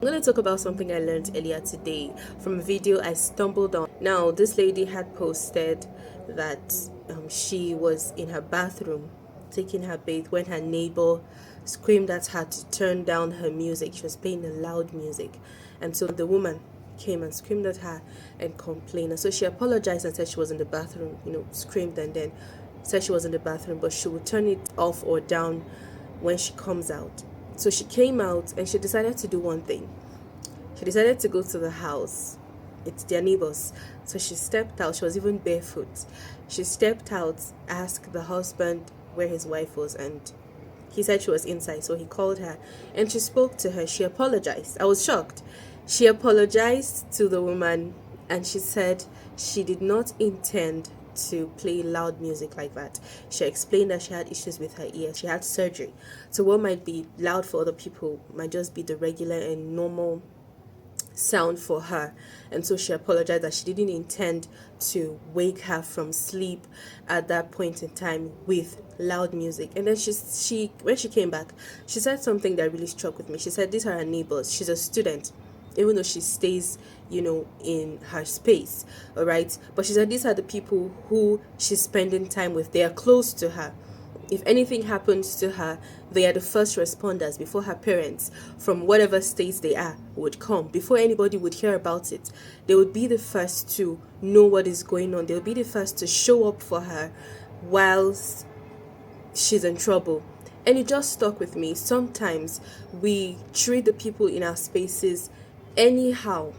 I'm going to talk about something I learned earlier today from a video I stumbled on. Now, this lady had posted that she was in her bathroom taking her bath when her neighbor screamed at her to turn down her music. She was playing a loud music, and so the woman came and screamed at her and complained. And so she apologized and said she was in the bathroom, screamed and then said she was in the bathroom, but she would turn it off or down when she comes out. So she came out and she decided to do one thing. She decided to go to the house. It's their neighbors. So she stepped out. She was even barefoot. She stepped out, asked the husband where his wife was, and he said she was inside. So he called her and she spoke to her. She apologized. I was shocked. She apologized to the woman and she said she did not intend to play loud music like that. She explained that she had issues with her ears. She had surgery. So what might be loud for other people might just be the regular and normal sound for her. And so she apologized that she didn't intend to wake her from sleep at that point in time with loud music. And then she when she came back, she said something that really struck with me. She said these are her neighbors. She's a student, even though she stays in her space, all right? But she said these are the people who she's spending time with. They are close to her. If anything happens to her, they are the first responders before her parents from whatever states they are would come. Before anybody would hear about it, they would be the first to know what is going on. They would be the first to show up for her whilst she's in trouble. And it just stuck with me. Sometimes we treat the people in our spaces anyhow.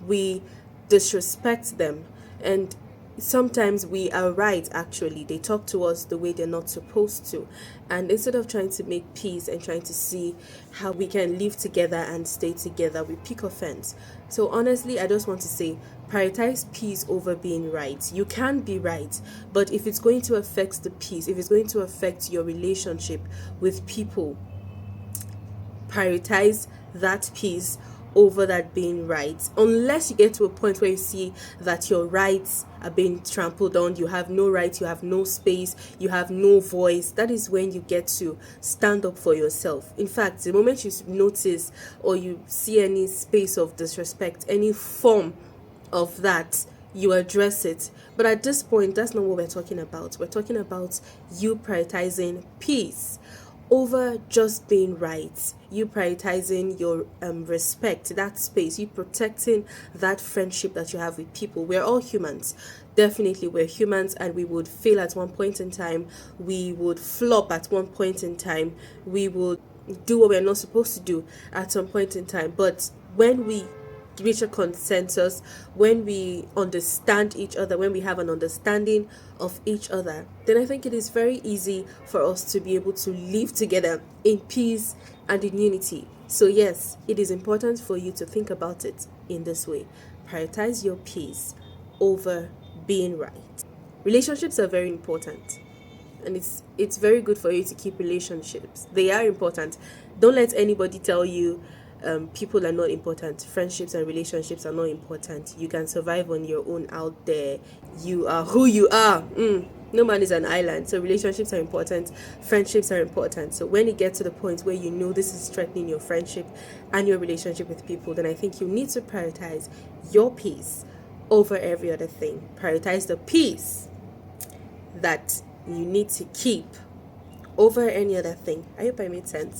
We disrespect them, and sometimes we are right. Actually, they talk to us the way they're not supposed to, and instead of trying to make peace and trying to see how we can live together and stay together, we pick offense. So honestly, I just want to say, prioritize peace over being right. You can be right, but if it's going to affect the peace, if it's going to affect your relationship with people, prioritize that peace over that being right, unless you get to a point where you see that your rights are being trampled on. You have no right, you have no space, you have no voice. That is when you get to stand up for yourself. In fact, the moment you notice or you see any space of disrespect, any form of that, you address it. But at this point, that's not what we're talking about. We're talking about you prioritizing peace over just being right, you prioritizing your respect, that space, you protecting that friendship that you have with people. We're all humans. Definitely, we're humans, and we would fail at one point in time. We would flop at one point in time. We would do what we're not supposed to do at some point in time. But when we reach a consensus, when we understand each other, when we have an understanding of each other, then I think it is very easy for us to be able to live together in peace and in unity. So yes, it is important for you to think about it in this way. Prioritize your peace over being right. Relationships are very important, and it's very good for you to keep relationships. They are important. Don't let anybody tell you people are not important. Friendships and relationships are not important. You can survive on your own out there. You are who you are. No man is an island. So relationships are important. Friendships are important. So when it gets to the point where you know this is threatening your friendship and your relationship with people, then I think you need to prioritize your peace over every other thing. Prioritize the peace that you need to keep over any other thing. I hope I made sense.